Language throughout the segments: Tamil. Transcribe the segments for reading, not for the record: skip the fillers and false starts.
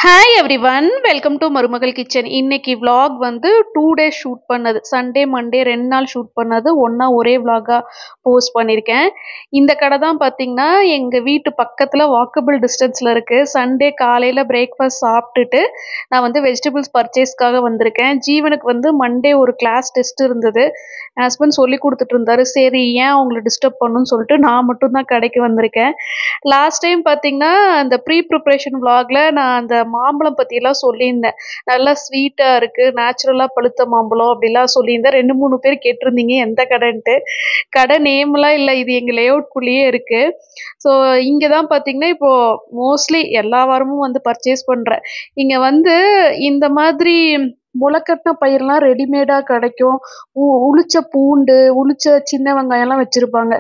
ஹாய் எவ்ரிவன், வெல்கம் டு மருமகள் கிச்சன். இன்னைக்கு vlog வந்து 2 டேஸ் ஷூட் பண்ணது. சண்டே மண்டே 2 நாள் ஷூட் பண்ணது ஒன்றா ஒரே vlog-ஆ போஸ்ட் பண்ணியிருக்கேன். இந்த கடை தான் பார்த்தீங்கன்னா எங்கள் வீட்டு பக்கத்தில் வாக்கபிள் டிஸ்டன்ஸில் இருக்குது. சண்டே காலையில் பிரேக்ஃபாஸ்ட் சாப்பிட்டுட்டு நான் வந்து வெஜிடபிள்ஸ் பர்ச்சேஸ்க்காக வந்திருக்கேன். ஜீவனுக்கு வந்து மண்டே ஒரு கிளாஸ் டெஸ்ட் இருந்தது. என் ஹஸ்பண்ட் சொல்லி கொடுத்துட்டு இருந்தாரு. சரி, ஏன் அவங்களை டிஸ்டர்ப் பண்ணணும்னு சொல்லிட்டு நான் மட்டும்தான் கடைக்கு வந்திருக்கேன். லாஸ்ட் டைம் பார்த்தீங்கன்னா அந்த ப்ரீ ப்ரிப்ரேஷன் vlogல நான் அந்த மாம்பழம் பற்றியெல்லாம் சொல்லியிருந்தேன். நல்லா ஸ்வீட்டாக இருக்குது, நேச்சுரலாக பழுத்த மாம்பழம் அப்படிலாம் சொல்லியிருந்தேன். 2-3 பேர் கேட்டிருந்தீங்க எந்த கடைன்ட்டு. கடை நேம்லாம் இல்லை, இது எங்கள் லேஅவுட்குள்ளேயே இருக்குது. ஸோ இங்கே தான் பார்த்தீங்கன்னா இப்போது மோஸ்ட்லி எல்லா வாரமும் வந்து பர்ச்சேஸ் பண்ணுறேன். இங்கே வந்து இந்த மாதிரி முளைக்கட்டின பயிரெலாம் ரெடிமேடாக கிடைக்கும். உளிச்ச பூண்டு, உளிச்ச சின்ன வெங்காயம்லாம் வச்சுருப்பாங்க.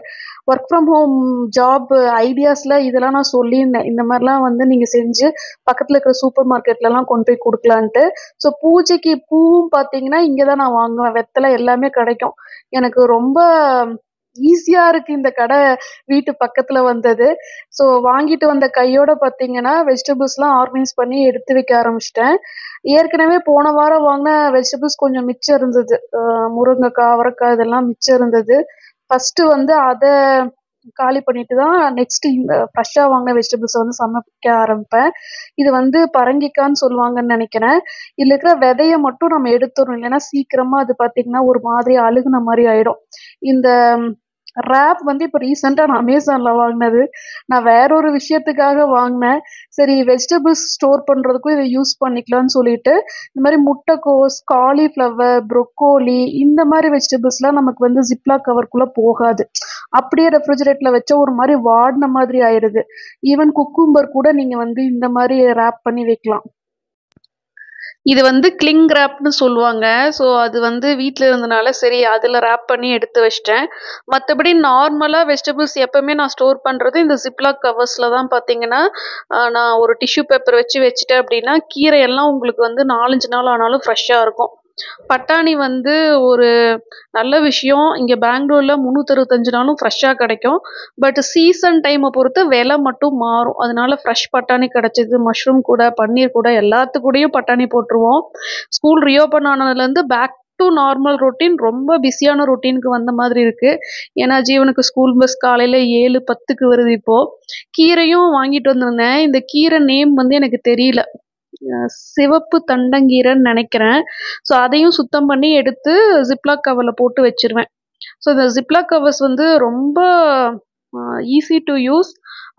ஒர்க் ஃப்ரம் ஹோம் ஜாப் ஐடியாஸில் இதெல்லாம் நான் சொல்லியிருந்தேன். இந்த மாதிரிலாம் வந்து நீங்கள் செஞ்சு பக்கத்தில் இருக்கிற சூப்பர் மார்க்கெட்லலாம் கொண்டு போய் கொடுக்கலான்ட்டு. ஸோ பூஜைக்கு பூவும் பார்த்தீங்கன்னா இங்கே தான் நான் வாங்குவேன். வெத்தலை எல்லாமே கிடைக்கும். எனக்கு ரொம்ப ஈஸியாக இருக்குது இந்த கடை வீட்டு பக்கத்தில் வந்தது. ஸோ வாங்கிட்டு வந்த கையோட பார்த்தீங்கன்னா வெஜிடபிள்ஸ்லாம் ஆர்கனைஸ் பண்ணி எடுத்து வைக்க ஆரம்பிச்சிட்டேன். ஏற்கனவே போன வாரம் வாங்கின வெஜிடபிள்ஸ் கொஞ்சம் மிச்சம் இருந்தது. முருங்கைக்காய், அவரைக்காய் இதெல்லாம் மிச்சம் இருந்தது. ஃபஸ்ட்டு வந்து அதை காலி பண்ணிட்டு தான் நெக்ஸ்ட் இந்த ஃப்ரெஷ்ஷாக வாங்கின வெஜிடபிள்ஸை வந்து சமைக்க ஆரம்பிப்பேன். இது வந்து பரங்கிக்கான்னு சொல்லுவாங்கன்னு நினைக்கிறேன். இதில் இருக்கிற விதையை மட்டும் நம்ம எடுத்துடணும், இல்லைன்னா சீக்கிரமாக அது பார்த்திங்கன்னா ஒரு மாதிரி அழுகுன மாதிரி ஆயிடும். இந்த ரேப் வந்து இப்போ ரீசெண்டாக நான் அமேசானில் வாங்கினது. நான் வேற ஒரு விஷயத்துக்காக வாங்கினேன். சரி, வெஜிடபிள்ஸ் ஸ்டோர் பண்ணுறதுக்கும் இதை யூஸ் பண்ணிக்கலாம்னு சொல்லிட்டு இந்த மாதிரி முட்டைக்கோஸ், காலிஃப்ளவர், ப்ரொக்கோலி இந்த மாதிரி வெஜிடபிள்ஸ்லாம் நமக்கு வந்து ஜிப்லாக் கவர்க்குள்ளே போகாது. அப்படியே ரெஃப்ரிஜரேட்டரில் வச்சா ஒரு மாதிரி வாடின மாதிரி ஆயிடுது. ஈவன் குக்கும்பர் கூட நீங்கள் வந்து இந்த மாதிரி ரேப் பண்ணி வைக்கலாம். இது வந்து கிளிங் ரேப்னு சொல்லுவாங்க. ஸோ அது வந்து வீட்டில் இருந்தனால சரி அதில் ரேப் பண்ணி எடுத்து வச்சிட்டேன். மற்றபடி நார்மலாக வெஜிடபிள்ஸ் எப்போவுமே நான் ஸ்டோர் பண்ணுறது இந்த ஜிப்லாக் கவர்ஸில் தான். பார்த்தீங்கன்னா நான் ஒரு டிஷ்யூ பேப்பர் வச்சுட்டேன் அப்படின்னா கீரையெல்லாம் உங்களுக்கு வந்து 4-5 நாள் ஆனாலும் ஃப்ரெஷ்ஷாக இருக்கும். பட்டாணி வந்து ஒரு நல்ல விஷயம். இங்கே பெங்களூரில் 365 நாளும் ஃப்ரெஷ்ஷாக கிடைக்கும். பட் சீசன் டைமை பொறுத்து விலை மட்டும் மாறும். அதனால ஃப்ரெஷ் பட்டாணி கிடச்சிது. மஷ்ரூம் கூட, பன்னீர் கூட எல்லாத்துக்கூடயும் பட்டாணி போட்டுருவோம். ஸ்கூல் ரீஓப்பன் ஆனதுலேருந்து பேக் டு நார்மல் ரொட்டீன், ரொம்ப பிஸியான ரொட்டீனுக்கு வந்த மாதிரி இருக்குது. ஏன்னா ஜீவனுக்கு ஸ்கூல் பஸ் காலையில் 7:10க்கு வருது. இப்போது கீரையும் வாங்கிட்டு வந்திருந்தேன். இந்த கீரை நேம் வந்து எனக்கு தெரியல, சிவப்பு தண்டங்கீரைன்னு நினைக்கிறேன். ஸோ அதையும் சுத்தம் பண்ணி எடுத்து ஜிப்லாக் கவரில் போட்டு வச்சிருவேன். ஸோ இந்த ஜிப்லாக் கவர்ஸ் வந்து ரொம்ப ஈஸி டு யூஸ்.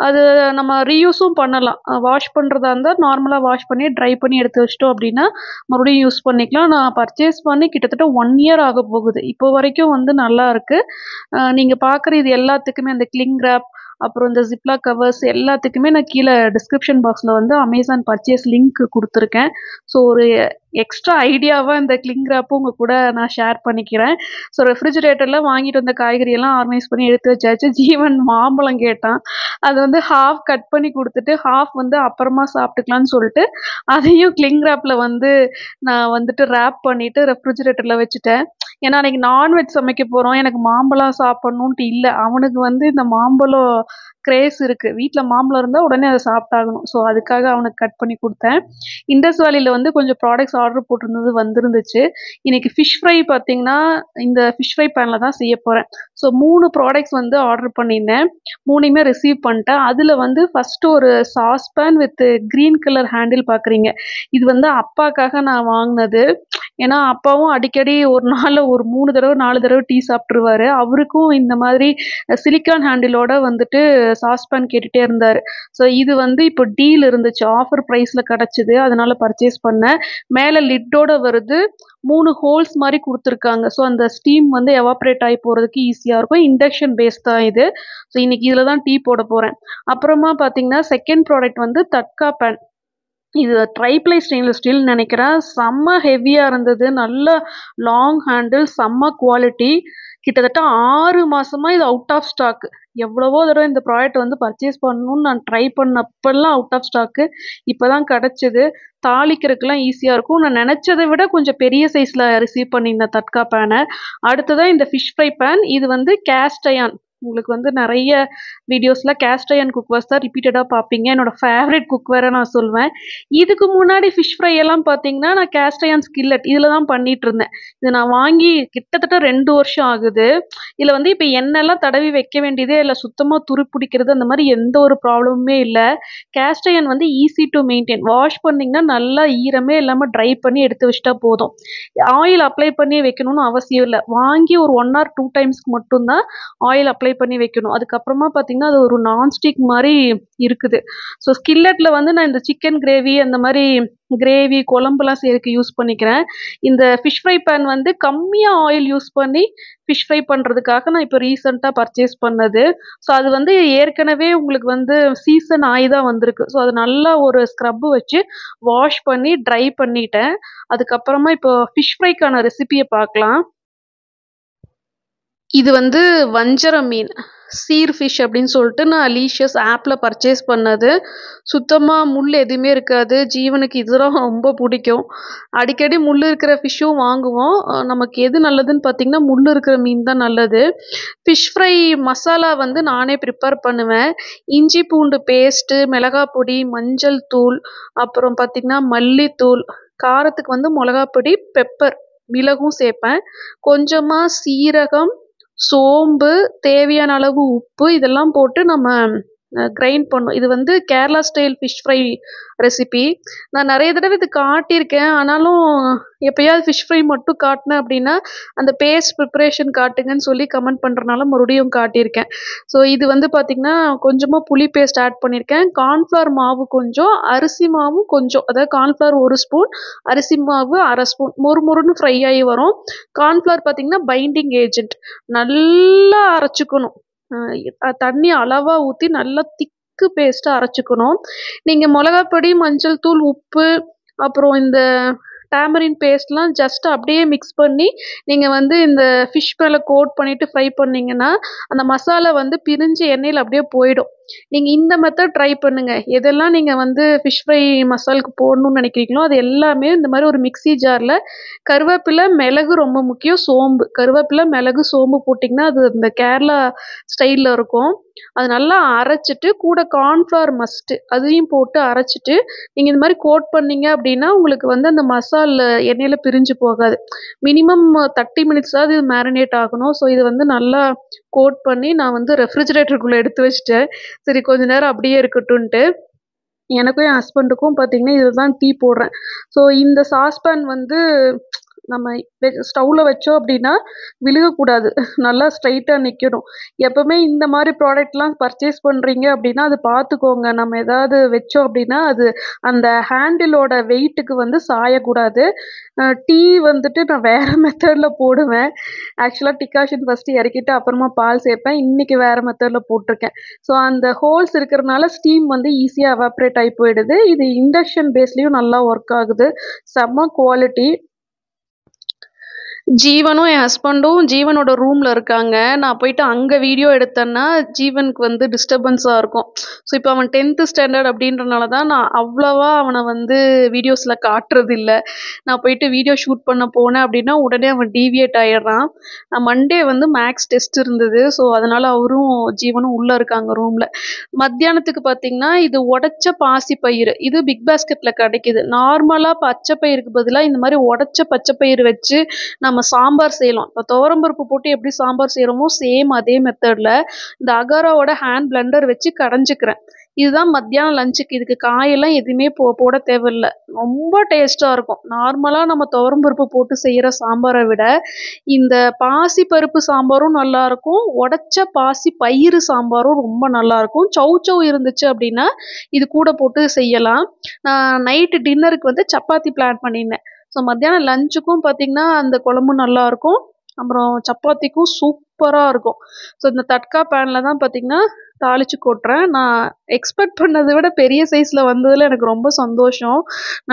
அது நம்ம ரீயூஸும் பண்ணலாம். வாஷ் பண்ணுறதா இருந்தால் நார்மலாக வாஷ் பண்ணி ட்ரை பண்ணி எடுத்து வச்சிட்டோம் அப்படின்னா மறுபடியும் யூஸ் பண்ணிக்கலாம். நான் பர்ச்சேஸ் பண்ணி கிட்டத்தட்ட 1 இயர் ஆக போகுது. இப்போ வரைக்கும் வந்து நல்லா இருக்குது. நீங்கள் பார்க்குற இது எல்லாத்துக்குமே அந்த கிளிங் ரேப், அப்புறம் இந்த ஜிப்லாக் கவர்ஸ் எல்லாத்துக்குமே நான் கீழே டிஸ்கிரிப்ஷன் பாக்ஸில் வந்து அமேசான் பர்ச்சேஸ் லிங்க் கொடுத்துருக்கேன். ஸோ ஒரு எக்ஸ்ட்ரா ஐடியாவாக இந்த கிளிங் ரேப்பும் உங்கள் கூட நான் ஷேர் பண்ணிக்கிறேன். ஸோ ரெஃப்ரிஜரேட்டரில் வாங்கிட்டு வந்த காய்கறியெல்லாம் ஆர்கனைஸ் பண்ணி எடுத்து வச்சாச்சு. ஜீவன் மாம்பழம் கேட்டான். அது வந்து ஹாஃப் கட் பண்ணி கொடுத்துட்டு ஹாஃப் வந்து அப்புறமா சாப்பிட்டுக்கலான்னு சொல்லிட்டு அதையும் கிளிங் ரேப்பில் வந்து நான் வந்துட்டு ரேப் பண்ணிவிட்டு ரெஃப்ரிஜரேட்டரில் வச்சுட்டேன். ஏன்னா அன்றைக்கி நான்வெஜ் சமைக்க போகிறோம், எனக்கு மாம்பழம் சாப்பிட்ணுன்ட்டு இல்லை. அவனுக்கு வந்து இந்த மாம்பழம் கிரேஸ் இருக்குது. வீட்டில் மாம்பழம் இருந்தால் உடனே அதை சாப்பிட்டாகணும். ஸோ அதுக்காக அவனுக்கு கட் பண்ணி கொடுத்தேன். இண்டஸ் வேலியில் வந்து கொஞ்சம் ப்ராடக்ட்ஸ் ஆர்டர் போட்டிருந்தது வந்துருந்துச்சு. இன்றைக்கி ஃபிஷ் ஃப்ரை பார்த்திங்கன்னா இந்த ஃபிஷ் ஃப்ரை பேனில் தான் செய்ய போகிறேன். ஸோ 3 ப்ராடக்ட்ஸ் வந்து ஆர்டர் பண்ணியிருந்தேன். 3யுமே ரிசீவ் பண்ணிட்டேன். அதில் வந்து ஃபஸ்ட்டு ஒரு saucepan with green colour handle பார்க்குறீங்க. இது வந்து அப்பாக்காக நான் வாங்கினது. ஏன்னா அப்பாவும் அடிக்கடி ஒரு நாளில் ஒரு 3 தடவை 4 தடவை டீ சாப்பிட்ருவாரு. அவருக்கும் இந்த மாதிரி சிலிக்கான் ஹேண்டிலோட வந்துட்டு சாஸ்பேன் கேட்டுகிட்டே இருந்தார். ஸோ இது வந்து இப்போ டீல் இருந்துச்சு, ஆஃபர் ப்ரைஸில் கிடச்சிது, அதனால் பர்ச்சேஸ் பண்ணேன். மேலே லிட்டோட வருது, 3 ஹோல்ஸ் மாதிரி கொடுத்துருக்காங்க. ஸோ அந்த ஸ்டீம் வந்து எவாப்ரேட் ஆகி போகிறதுக்கு ஈஸியாக இருக்கும். இண்டக்ஷன் பேஸ் தான் இது. ஸோ இன்றைக்கி இதில் தான் டீ போட போகிறேன். அப்புறமா பார்த்திங்கன்னா செகண்ட் ப்ராடக்ட் வந்து தட்கா பேன். இது ட்ரைப்ளை ஸ்டெயின்லெஸ் ஸ்டீல் நினைக்கிறேன். செம்ம ஹெவியாக இருந்தது, நல்ல லாங் ஹேண்டில், செம்ம குவாலிட்டி. கிட்டத்தட்ட 6 மாதமாக இது அவுட் ஆஃப் ஸ்டாக்கு. எவ்வளவோ தடவை இந்த ப்ராடக்ட் வந்து பர்ச்சேஸ் பண்ணணும்னு நான் ட்ரை பண்ணப்பெல்லாம் அவுட் ஆஃப் ஸ்டாக்கு. இப்போ தான் கிடச்சிது. தாளிக்கிறதுக்கெலாம் ஈஸியாக இருக்கும். நான் நினச்சதை விட கொஞ்சம் பெரிய சைஸில் ரிசீவ் பண்ணியிருந்தேன் தட்கா பேனை. அடுத்ததாக இந்த ஃபிஷ் ஃப்ரை பேன். இது வந்து கேஸ்ட் அயர்ன் உங்களுக்கு வந்து நிறைய வீடியோஸில் கேஸ்ட் அயர்ன் குக்வேர்ஸ் தான் ரிப்பீட்டடாக பார்ப்பீங்க. என்னோட ஃபேவரட் குக்வேரை நான் சொல்வேன். இதுக்கு முன்னாடி ஃபிஷ் ஃப்ரை எல்லாம் பார்த்தீங்கன்னா நான் கேஸ்ட் அயர்ன் ஸ்கில்லட் இதில் தான் பண்ணிட்டு இருந்தேன். இது நான் வாங்கி கிட்டத்தட்ட 2 வருஷம் ஆகுது. இதில் வந்து இப்போ எண்ணெய்லாம் தடவி வைக்க வேண்டியதே இல்லை, சுத்தமாக துரு பிடிக்கிறது அந்த மாதிரி எந்த ஒரு ப்ராப்ளமுமே இல்லை. கேஸ்ட் அயர்ன் வந்து ஈஸி டு மெயின்டைன். வாஷ் பண்ணிங்கன்னா நல்லா ஈரமே இல்லாமல் ட்ரை பண்ணி எடுத்து வச்சிட்டா போதும். ஆயில் அப்ளை பண்ணி வைக்கணும்னு அவசியம் இல்லை. வாங்கி ஒரு 1 or 2 டைம்ஸ்க்கு மட்டும்தான் ஆயில் அப்ளை பண்ணி வைக்கணும். அதுக்கப்புறமா பார்த்தீங்கன்னா அது ஒரு நான்ஸ்டிக் மாதிரி இருக்குது. ஸோ ஸ்கில்லட்டில் வந்து நான் இந்த சிக்கன் கிரேவி அந்த மாதிரி கிரேவி குழம்புலாம் செய்யறதுக்கு யூஸ் பண்ணிக்கிறேன். இந்த ஃபிஷ் ஃப்ரை பேன் வந்து கம்மியாக ஆயில் யூஸ் பண்ணி ஃபிஷ் ஃப்ரை பண்ணுறதுக்காக நான் இப்போ ரீசெண்டாக பர்ச்சேஸ் பண்ணது. ஸோ அது வந்து ஏற்கனவே உங்களுக்கு வந்து சீசன் ஆகி தான் வந்திருக்கு. ஸோ அது நல்லா ஒரு ஸ்க்ரப்பு வச்சு வாஷ் பண்ணி ட்ரை பண்ணிட்டேன். அதுக்கப்புறமா இப்போ ஃபிஷ் ஃப்ரைக்கான ரெசிபியை பார்க்கலாம். இது வந்து வஞ்சர மீன், சீர் ஃபிஷ் அப்படின்னு சொல்லிட்டு நான் அலீஷியஸ் ஆப்பில் பர்ச்சேஸ் பண்ணது. சுத்தமாக முள் எதுவுமே இருக்காது. ஜீவனுக்கு இதுதான் ரொம்ப பிடிக்கும். அடிக்கடி முள் இருக்கிற ஃபிஷ்ஷும் வாங்குவோம். நமக்கு எது நல்லதுன்னு பார்த்தீங்கன்னா முள் இருக்கிற மீன் தான் நல்லது. ஃபிஷ் ஃப்ரை மசாலா வந்து நானே ப்ரிப்பேர் பண்ணுவேன். இஞ்சி பூண்டு பேஸ்ட்டு, மிளகாய் பொடி, மஞ்சள் தூள், அப்புறம் பார்த்திங்கன்னா மல்லித்தூள், காரத்துக்கு வந்து மிளகாப்பொடி, பெப்பர், மிளகும் சேர்ப்பேன். கொஞ்சமாக சீரகம், சோம்பு, தேவையான அளவு உப்பு இதெல்லாம் போட்டு நம்ம கிரைண்ட் பண்ணும். இது வந்து Kerala style fish fry recipe. நான் நிறைய தடவை இது காட்டியிருக்கேன். ஆனாலும் எப்பயாவது ஃபிஷ் ஃப்ரை மட்டும் காட்டினேன் அப்படின்னா அந்த பேஸ்ட் ப்ரிப்பரேஷன் காட்டுங்கன்னு சொல்லி கமெண்ட் பண்ணுறனால மறுபடியும் காட்டியிருக்கேன். ஸோ இது வந்து பார்த்திங்கன்னா கொஞ்சமாக புளி பேஸ்ட் ஆட் பண்ணியிருக்கேன். கார்ன்ஃப்ளவர் மாவு கொஞ்சம், அரிசி மாவும் கொஞ்சம், அதாவது கார்ன்ஃப்ளவர் 1 ஸ்பூன், அரிசி மாவு 1/2 ஸ்பூன். மொறுமொறுன்னு ஃப்ரை ஆகி வரும். கார்ன்ஃப்ளவர் பார்த்திங்கன்னா பைண்டிங் ஏஜென்ட். நல்லா அரைச்சிக்கணும். தண்ணி அளவாக ஊற்றி நல்லா திக்கு பேஸ்ட்டாக அரைச்சிக்கணும். நீங்கள் மிளகாப்பொடி, மஞ்சள் தூள், உப்பு, அப்புறம் இந்த டேமரின் பேஸ்ட்லாம் ஜஸ்ட் அப்படியே மிக்ஸ் பண்ணி நீங்கள் வந்து இந்த ஃபிஷ் மேலே கோட் பண்ணிவிட்டு ஃப்ரை பண்ணிங்கன்னா அந்த மசாலா வந்து பிரிஞ்சு எண்ணெயில் அப்படியே போயிடும். நீங்கள் இந்த மெத்தட் ட்ரை பண்ணுங்கள். எதெல்லாம் நீங்கள் வந்து ஃபிஷ் ஃப்ரை மசாலுக்கு போடணும்னு நினைக்கிறீங்களோ அது எல்லாமே இந்த மாதிரி ஒரு மிக்ஸி ஜாரில் கருவேப்பிலை, மிளகு ரொம்ப முக்கியம், சோம்பு, கருவேப்பிலை, மிளகு, சோம்பு போட்டிங்கன்னா அது இந்த கேரளா ஸ்டைலில் இருக்கும். அது நல்லா அரைச்சிட்டு கூட கார்ன்ஃப்ளவர் மஸ்ட்டு அதையும் போட்டு அரைச்சிட்டு நீங்கள் இந்த மாதிரி கோட் பண்ணீங்க அப்படின்னா உங்களுக்கு வந்து அந்த மசாலா எண்ணெயில் பிரிஞ்சு போகாது. மினிமம் 30 மினிட்ஸாவது இது மேரினேட் ஆகணும். ஸோ இது வந்து நல்லா கோட் பண்ணி நான் வந்து ரெஃப்ரிஜரேட்டருக்குள்ளே எடுத்து வச்சிட்டேன். சரி கொஞ்ச நேரம் அப்படியே இருக்கட்டும்ன்ட்டு. எனக்கும் என் ஹஸ்பண்டுக்கும் பார்த்தீங்கன்னா இதில் தான் டீ போடுறேன். ஸோ இந்த சாஸ்பேன் வந்து நம்ம ஸ்டவ்வில் வச்சோம் அப்படின்னா விழுகக்கூடாது, நல்லா ஸ்ட்ரைட்டாக நிற்கணும். எப்போவுமே இந்த மாதிரி ப்ராடக்ட்லாம் பர்ச்சேஸ் பண்ணுறீங்க அப்படின்னா அது பார்த்துக்கோங்க. நம்ம ஏதாவது வச்சோம் அப்படின்னா அது அந்த ஹேண்டிலோட வெயிட்டுக்கு வந்து சாயக்கூடாது. டீ வந்துட்டு நான் வேறு மெத்தடில் போடுவேன். ஆக்சுவலாக டிகாஷன் ஃபஸ்ட்டு இறக்கிட்டு அப்புறமா பால் சேர்ப்பேன். இன்றைக்கி வேறு மெத்தடில் போட்டிருக்கேன். ஸோ அந்த ஹோல்ஸ் இருக்கிறனால ஸ்டீம் வந்து ஈஸியாக எவாப்ரேட் ஆகி போயிடுது. இது இண்டக்ஷன் பேஸ்லேயும் நல்லா ஒர்க் ஆகுது. செம்ம குவாலிட்டி. ஜீவனும் என் ஹஸ்பண்டும் ஜீவனோட ரூமில் இருக்காங்க. நான் போயிட்டு அங்கே வீடியோ எடுத்தேன்னா ஜீவனுக்கு வந்து டிஸ்டர்பன்ஸாக இருக்கும். ஸோ இப்போ அவன் 10th ஸ்டாண்டர்ட் அப்படின்றனால தான் நான் அவ்வளோவா அவனை வந்து வீடியோஸில் காட்டுறதில்ல. நான் போயிட்டு வீடியோ ஷூட் பண்ண போனேன் அப்படின்னா உடனே அவன் டீவியேட் ஆகிடுறான். மண்டே வந்து மேக்ஸ் டெஸ்ட் இருந்தது. ஸோ அதனால் அவரும் ஜீவனும் உள்ளே இருக்காங்க ரூமில். மத்தியானத்துக்கு பார்த்திங்கன்னா இது உடச்ச பாசி பயிறு, இது பிக் பாஸ்கெட்டில் கிடைக்கிது. நார்மலாக பச்சை பயிருக்கு பதிலாக இந்த மாதிரி உடச்ச பச்சை பயிறு வச்சு நம்ம சாம்பார் செய்யலாம். இப்போ துவரம்பருப்பு போட்டு எப்படி சாம்பார் செய்கிறோமோ சேம் அதே மெத்தடில் இந்த அகாராவோட ஹேண்ட் பிளெண்டர் வச்சு கடைஞ்சிக்கிறேன். இதுதான் மத்தியானம் லஞ்சுக்கு. இதுக்கு காயெல்லாம் எதுவுமே போட தேவையில்லை. ரொம்ப டேஸ்ட்டாக இருக்கும். நார்மலாக நம்ம துவரம்பருப்பு போட்டு செய்கிற சாம்பாரை விட இந்த பாசி பருப்பு சாம்பாரும் நல்லாயிருக்கும், உடச்ச பாசி பயிறு சாம்பாரும் ரொம்ப நல்லாயிருக்கும். சௌ இருந்துச்சு அப்படின்னா இது கூட போட்டு செய்யலாம். நான் நைட்டு டின்னருக்கு வந்து சப்பாத்தி பிளான் பண்ணியிருந்தேன். ஸோ மத்தியானம் லஞ்சுக்கும் பார்த்திங்கன்னா அந்த குழம்பும் நல்லாயிருக்கும், அப்புறம் சப்பாத்திக்கும் சூப்பராக இருக்கும். ஸோ இந்த தட்கா பேனில் தான் பார்த்திங்கன்னா தாளித்து கொட்டுறேன். நான் எக்ஸ்பெக்ட் பண்ணதை விட பெரிய சைஸில் வந்ததில் எனக்கு ரொம்ப சந்தோஷம்.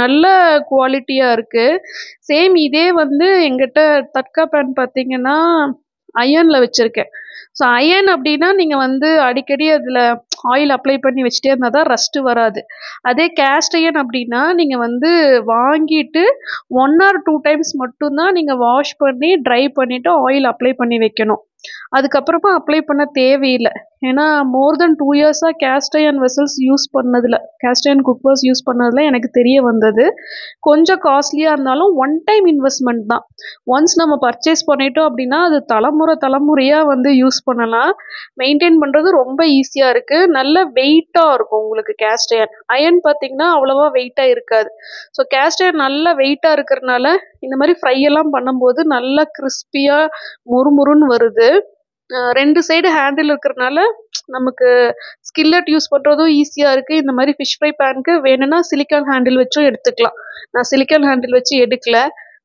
நல்ல குவாலிட்டியாக இருக்குது. சேம் இதே வந்து எங்கிட்ட தட்கா பேன் பார்த்திங்கன்னா அயர்னில் வச்சுருக்கேன். ஸோ அயர்ன் அப்படின்னா நீங்கள் வந்து அடிக்கடி அதில் ஆயில் அப்ளை பண்ணி வச்சுட்டே இருந்தால் தான் ரஸ்ட்டு வராது. அதே கேஸ்ட் அயர்ன் அப்படின்னா நீங்கள் வந்து வாங்கிட்டு 1 or 2 டைம்ஸ் மட்டும்தான் நீங்கள் வாஷ் பண்ணி ட்ரை பண்ணிவிட்டு ஆயில் அப்ளை பண்ணி வைக்கணும். அதுக்கப்புறமா அப்ளை பண்ண தேவையில்லை. ஏன்னா மோர் தென் 2 இயர்ஸாக கேஸ்ட் அயர்ன் வெசல்ஸ் யூஸ் பண்ணதில், கேஸ்ட் அயர்ன் குக்கர்ஸ் யூஸ் பண்ணதில் எனக்கு தெரிய வந்தது. கொஞ்சம் காஸ்ட்லியாக இருந்தாலும் ஒன் டைம் இன்வெஸ்ட்மெண்ட் தான். ஒன்ஸ் நம்ம பர்ச்சேஸ் பண்ணிட்டோம் அப்படின்னா அது தலைமுறையாக வந்து யூஸ் பண்ணலாம். மெயின்டைன் பண்ணுறது ரொம்ப ஈஸியாக இருக்குது. நல்ல வெயிட்டாக இருக்கும் உங்களுக்கு கேஸ்ட் அயர்ன். அயர்ன் பார்த்தீங்கன்னா அவ்வளோவா வெயிட்டாக இருக்காது. ஸோ கேஸ்ட் அயர்ன் நல்லா வெயிட்டாக இருக்கிறனால இந்த மாதிரி ஃப்ரை எல்லாம் பண்ணும்போது நல்லா கிறிஸ்பியாக முறுமுறுன்னு வருது. 2 சைடு ஹேண்டில் இருக்கிறனால நமக்கு ஸ்கில்லட் யூஸ் பண்ணுறதும் ஈஸியாக இருக்குது. இந்த மாதிரி ஃபிஷ் ஃப்ரை பேனுக்கு வேணும்னா சிலிக்கான் ஹேண்டில் வச்சும் எடுத்துக்கலாம். நான் சிலிக்கான் ஹேண்டில் வச்சு எடுக்கல.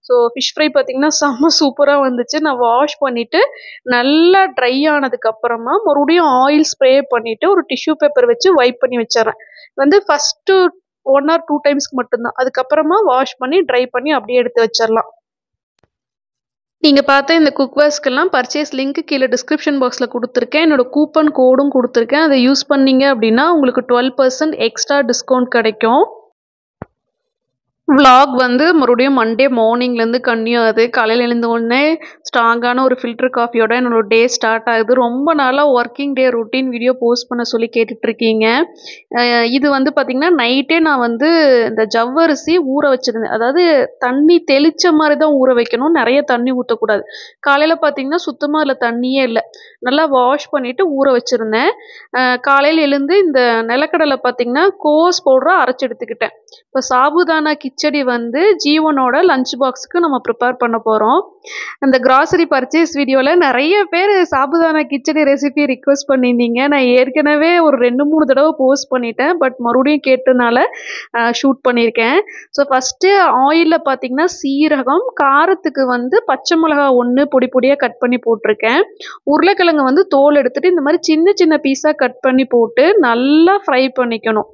ஸோ ஃபிஷ் ஃப்ரை பார்த்தீங்கன்னா செம்ம சூப்பராக வந்துச்சு. நான் வாஷ் பண்ணிவிட்டு நல்லா ட்ரை ஆனதுக்கப்புறமா மறுபடியும் ஆயில் ஸ்ப்ரே பண்ணிவிட்டு ஒரு டிஷ்யூ பேப்பர் வச்சு வைப் பண்ணி வச்சிடறேன். வந்து ஃபஸ்ட்டு 1 or 2 டைம்ஸ்க்கு மட்டும்தான். அதுக்கப்புறமா வாஷ் பண்ணி ட்ரை பண்ணி அப்படியே எடுத்து வச்சிடலாம். நீங்கள் பார்த்த இந்த குக்வேர்ஸ்க்கெல்லாம் பர்ச்சேஸ் லிங்க் கீழே டிஸ்கிரிப்ஷன் பாக்ஸில் கொடுத்துருக்கேன். என்னோட கூப்பன் கோடும் கொடுத்துருக்கேன். அதை யூஸ் பண்ணீங்க அப்படின்னா உங்களுக்கு 12% எக்ஸ்ட்ரா டிஸ்கவுண்ட் கிடைக்கும். vlog வந்து மறுபடியும் மண்டே மார்னிங்லேருந்து கன்னியூ ஆகுது. காலையில் எழுந்த உடனே ஸ்ட்ராங்கான ஒரு ஃபில்டர் காஃபியோட என்னோட டே ஸ்டார்ட் ஆகுது. ரொம்ப நாளாக working day routine video post பண்ண சொல்லி கேட்டுட்ருக்கீங்க. இது வந்து பார்த்திங்கன்னா நைட்டே நான் வந்து இந்த ஜவ்வரிசி ஊற வச்சுருந்தேன். அதாவது தண்ணி தெளித்த மாதிரி தான் ஊற வைக்கணும், நிறைய தண்ணி ஊற்றக்கூடாது. காலையில் பார்த்திங்கன்னா சுத்தமாக அதில் தண்ணியே இல்லை. நல்லா வாஷ் பண்ணிவிட்டு ஊற வச்சுருந்தேன். காலையில் எழுந்து இந்த நிலக்கடலை பார்த்திங்கன்னா கோஸ் பவுடரை அரைச்சி எடுத்துக்கிட்டேன். இப்போ சாபுதானா கிச்சடி வந்து ஜீவனோட லஞ்ச் பாக்ஸுக்கு நம்ம ப்ரிப்பேர் பண்ண போகிறோம். அந்த கிராசரி பர்ச்சேஸ் வீடியோவில் நிறைய பேர் சாபுதானா கிச்சடி ரெசிபி ரிக்வெஸ்ட் பண்ணியிருந்தீங்க. நான் ஏற்கனவே ஒரு 2-3 தடவை போஸ்ட் பண்ணிட்டேன். பட் மறுபடியும் கேட்டனால ஷூட் பண்ணியிருக்கேன். ஸோ ஃபஸ்ட்டு ஆயிலில் பார்த்திங்கன்னா சீரகம், காரத்துக்கு வந்து பச்சை மிளகா 1 பொடி பொடியாக கட் பண்ணி போட்டிருக்கேன். உருளைக்கிழங்கு வந்து தோல் எடுத்துகிட்டு இந்த மாதிரி சின்ன சின்ன பீஸாக கட் பண்ணி போட்டு நல்லா ஃப்ரை பண்ணிக்கணும்.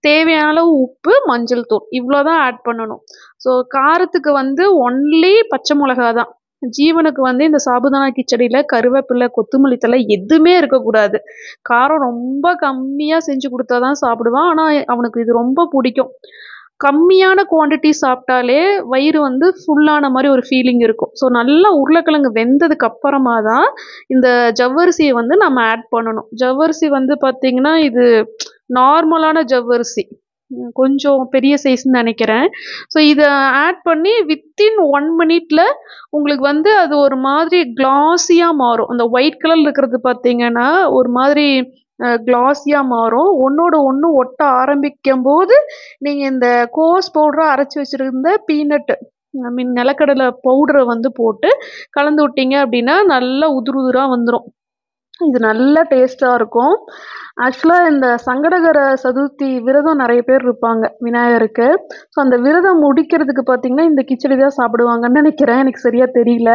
தேவையான அளவு உப்பு, மஞ்சள் தூள் இவ்வளோதான் ஆட் பண்ணணும். ஸோ காரத்துக்கு வந்து ஒன்லி பச்சை மிளகா தான். ஜீவனுக்கு வந்து இந்த சாபுதானா கிச்சடியில் கருவேப்பிலை, கொத்தமல்லி தழை எதுவுமே இருக்கக்கூடாது. காரம் ரொம்ப கம்மியாக செஞ்சு கொடுத்தா தான் சாப்பிடுவான். ஆனால் அவனுக்கு இது ரொம்ப பிடிக்கும். கம்மியான குவான்டிட்டி சாப்பிட்டாலே வயிறு வந்து ஃபுல்லான மாதிரி ஒரு ஃபீலிங் இருக்கும். ஸோ நல்லா உருளைக்கிழங்கு வெந்ததுக்கு அப்புறமா தான் இந்த ஜவ்வரிசியை வந்து நம்ம ஆட் பண்ணணும். ஜவ்வரிசி வந்து பார்த்திங்கன்னா இது நார்மலான ஜவ்வரிசி, கொஞ்சம் பெரிய சைஸ்ன்னு நினைக்கிறேன். ஸோ இதை ஆட் பண்ணி வித்தின் 1 மினிட்ல உங்களுக்கு வந்து அது ஒரு மாதிரி கிளாஸியாக மாறும். அந்த ஒயிட் கலர் இருக்கிறது பார்த்தீங்கன்னா ஒரு மாதிரி கிளாஸியாக மாறும். ஒன்றோட ஒன்று ஒட்ட ஆரம்பிக்கும் போது நீங்கள் இந்த கோஸ் பவுடரை அரைச்சி வச்சுருந்த பீனட் நிலக்கடலை பவுடரை வந்து போட்டு கலந்து விட்டீங்க அப்படின்னா நல்லா உதிராக வந்துடும். இது நல்ல டேஸ்ட்டாக இருக்கும். ஆக்சுவலாக இந்த சங்கடகர சதுர்த்தி விரதம் நிறைய பேர் இருப்பாங்க விநாயகருக்கு. ஸோ அந்த விரதம் முடிக்கிறதுக்கு பார்த்திங்கன்னா இந்த கிச்சடி தான் சாப்பிடுவாங்கன்னு நினைக்கிறேன். எனக்கு சரியாக தெரியல.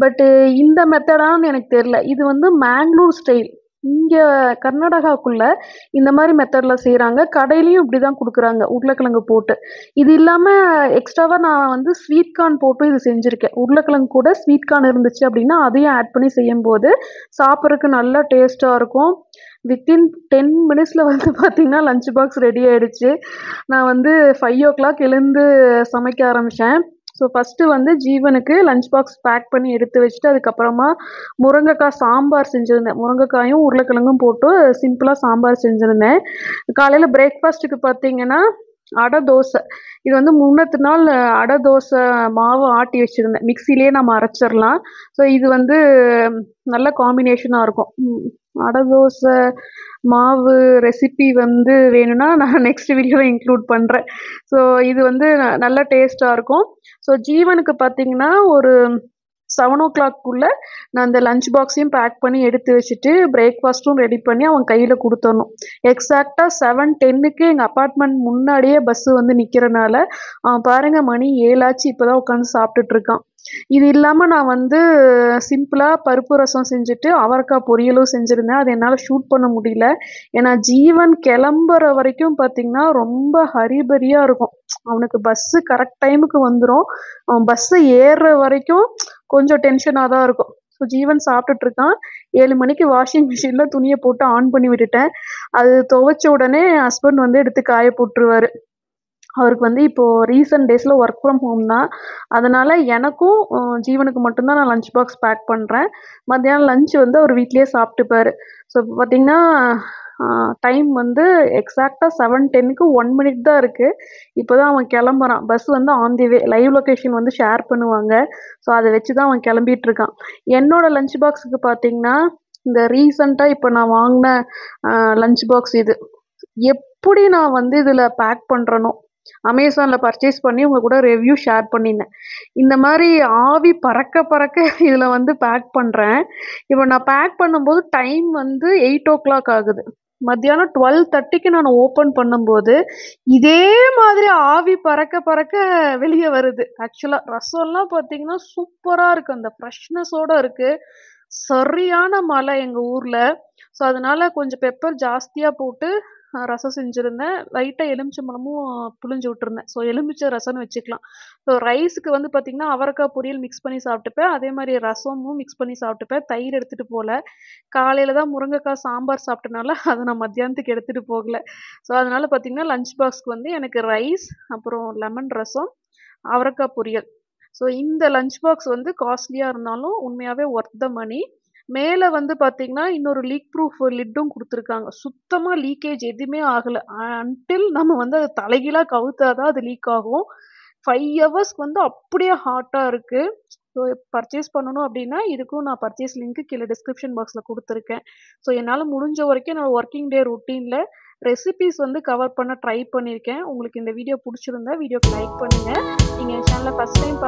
பட்டு இந்த மெத்தடான்னு எனக்கு தெரியல. இது வந்து மேங்களூர் ஸ்டைல். இங்கே கர்நாடகாவுக்குள்ளே இந்த மாதிரி மெத்தடில் செய்கிறாங்க. கடையிலையும் இப்படி தான் கொடுக்குறாங்க உருளைக்கிழங்கு போட்டு. இது இல்லாமல் எக்ஸ்ட்ராவாக நான் வந்து ஸ்வீட் கார்ன் போட்டு இது செஞ்சுருக்கேன். உருளைக்கிழங்கு கூட ஸ்வீட் கார்ன் இருந்துச்சு அப்படின்னா அதையும் ஆட் பண்ணி செய்யும்போது சாப்பிட்றதுக்கு நல்லா டேஸ்ட்டாக இருக்கும். வித்தின் 10 மினிட்ஸில் வந்து பார்த்திங்கன்னா லஞ்ச் பாக்ஸ் ரெடி ஆகிடுச்சு. நான் வந்து 5 o'clock எழுந்து சமைக்க ஆரம்பித்தேன். ஸோ ஃபஸ்ட்டு வந்து ஜீவனுக்கு லஞ்ச் பாக்ஸ் பேக் பண்ணி எடுத்து வச்சுட்டு அதுக்கப்புறமா முருங்கைக்காய் சாம்பார் செஞ்சுருந்தேன். முருங்கைக்காயும் உருளைக்கிழங்கும் போட்டு சிம்பிளாக சாம்பார் செஞ்சுருந்தேன். காலையில் பிரேக்ஃபாஸ்ட்டுக்கு பார்த்திங்கன்னா அடை தோசை. இது வந்து முன்னத்து நாள் அடை தோசை மாவு ஆட்டி வச்சுருந்தேன். மிக்சிலேயே நம்ம அரைச்சிடலாம். ஸோ இது வந்து நல்ல காம்பினேஷனாக இருக்கும். அடை தோசை மாவு ரெசிபி வந்து வேணும்னா நான் நெக்ஸ்ட் வீடியோவில் இன்க்ளூட் பண்ணுறேன். ஸோ இது வந்து நல்ல டேஸ்ட்டாக இருக்கும். ஸோ ஜீவனுக்கு பார்த்திங்கன்னா ஒரு 7 o'clock நான் அந்த லஞ்ச் பாக்ஸையும் பேக் பண்ணி எடுத்து வச்சுட்டு பிரேக்ஃபாஸ்ட்டும் ரெடி பண்ணி அவன் கையில் கொடுத்துடணும். எக்ஸாக்டாக 7:10க்கு எங்கள் அப்பார்ட்மெண்ட் முன்னாடியே பஸ்ஸு வந்து நிற்கிறனால அவன் பாருங்கள் மணி 7 ஆச்சு இப்போ தான் உட்காந்து சாப்பிட்டுட்ருக்கான். இது இல்லாமல் நான் வந்து சிம்பிளாக பருப்பு ரசம் செஞ்சுட்டு அவரைக்காய் பொரியலும் செஞ்சுருந்தேன். அது என்னால் ஷூட் பண்ண முடியல. ஏன்னா ஜீவன் கிளம்புற வரைக்கும் பார்த்திங்கன்னா ரொம்ப ஹரிபரியாக இருக்கும். அவனுக்கு பஸ்ஸு கரெக்ட் டைமுக்கு வந்துடும். அவன் பஸ்ஸை ஏறுற வரைக்கும் கொஞ்சம் டென்ஷனாக தான் இருக்கும். ஸோ ஜீவன் சாப்பிட்டுட்ருக்கான். 7 மணிக்கு வாஷிங் மிஷினில் துணியை போட்டு ஆன் பண்ணி விட்டுட்டேன். அது துவைச்ச உடனே ஹஸ்பண்ட் வந்து எடுத்து காய போட்டுருவார். அவருக்கு வந்து இப்போது ரீசெண்ட் டேஸில் ஒர்க் ஃப்ரம் ஹோம் தான். அதனால் எனக்கும் ஜீவனுக்கு மட்டும்தான் நான் லஞ்ச் பாக்ஸ் பேக் பண்ணுறேன். மத்தியானம் லஞ்ச் வந்து அவர் வீட்டிலேயே சாப்பிட்டுப்பாரு. ஸோ இப்போ பார்த்தீங்கன்னா டைம் வந்து எக்ஸாக்டாக 7:10க்கு 1 மினிட் தான் இருக்குது. இப்போ தான் அவன் கிளம்புறான். பஸ் வந்து on the way. Live location வந்து ஷேர் பண்ணுவாங்க. ஸோ அதை வச்சு தான் அவன் கிளம்பிட்டுருக்கான். என்னோடய லஞ்ச் பாக்ஸுக்கு பார்த்தீங்கன்னா இந்த ரீசெண்டாக இப்போ நான் வாங்கின லஞ்ச் பாக்ஸ் இது. எப்படி நான் வந்து இதில் பேக் பண்ணுறனோ அமேசானில் பர்ச்சேஸ் பண்ணி உங்கள் கூட ரிவ்யூ ஷேர் பண்ணியிருந்தேன். இந்த மாதிரி ஆவி பறக்க பறக்க இதில் வந்து பேக் பண்ணுறேன். இப்போ நான் பேக் பண்ணும்போது டைம் வந்து 8:00 ஆகுது. மத்தியானம் 12:30க்கு நான் ஓப்பன் பண்ணும்போது இதே மாதிரி ஆவி பறக்க பறக்க வெளியே வருது. ஆக்சுவலாக ரசம்லாம் பார்த்தீங்கன்னா சூப்பராக இருக்குது. அந்த ஃப்ரெஷ்னஸோடு இருக்குது. சரியான மழை எங்கள் ஊரில். ஸோ அதனால் கொஞ்சம் பெப்பர் ஜாஸ்தியாக போட்டு ரசம் செஞ்சுருந்தேன். லைட்டாக எலுமிச்சம்பழமும் புழிஞ்சு விட்டுருந்தேன். ஸோ எலுமிச்சை ரசம்னு வச்சுக்கலாம். ஸோ ரைஸுக்கு வந்து பார்த்திங்கன்னா அவரைக்காய் பொரியல் மிக்ஸ் பண்ணி சாப்பிட்டுப்பேன். அதே மாதிரி ரசமும் மிக்ஸ் பண்ணி சாப்பிட்டுப்பேன். தயிர் எடுத்துகிட்டு போகல. காலையில் தான் முருங்கைக்காய் சாம்பார் சாப்பிட்டனால அதை நான் மத்தியானத்துக்கு எடுத்துகிட்டு போகல. ஸோ அதனால் பார்த்திங்கன்னா லஞ்ச் பாக்ஸ்க்கு வந்து எனக்கு ரைஸ், அப்புறம் லெமன் ரசம், அவரைக்காய் பொரியல். ஸோ இந்த லஞ்ச் பாக்ஸ் வந்து காஸ்ட்லியாக இருந்தாலும் உண்மையாகவே ஒர்த் த மணி. மேலே வந்து பார்த்தீங்கன்னா இன்னொரு லீக் ப்ரூஃப் லிட்டும் கொடுத்துருக்காங்க. சுத்தமாக லீக்கேஜ் எதுவுமே ஆகலை. அன்டில் நம்ம வந்து அதை தலைகீழாக கவுத்தா தான் அது லீக் ஆகும். 5 ஹவர்ஸ்க்கு வந்து அப்படியே ஹாட்டாக இருக்குது. ஸோ பர்ச்சேஸ் பண்ணணும் அப்படின்னா இதுக்கும் நான் பர்ச்சேஸ் லிங்க்கு கீழே டிஸ்கிரிப்ஷன் பாக்ஸில் கொடுத்துருக்கேன். ஸோ என்னால் முடிஞ்ச வரைக்கும் என்னோடய ஒர்க்கிங் டே ரொட்டீனில் ரெசிபீஸ் வந்து கவர் பண்ண ட்ரை பண்ணியிருக்கேன். உங்களுக்கு இந்த வீடியோ பிடிச்சிருந்தா வீடியோக்கு லைக் பண்ணுங்கள். நீங்கள் என் சேனலை ஃபஸ்ட் டைம்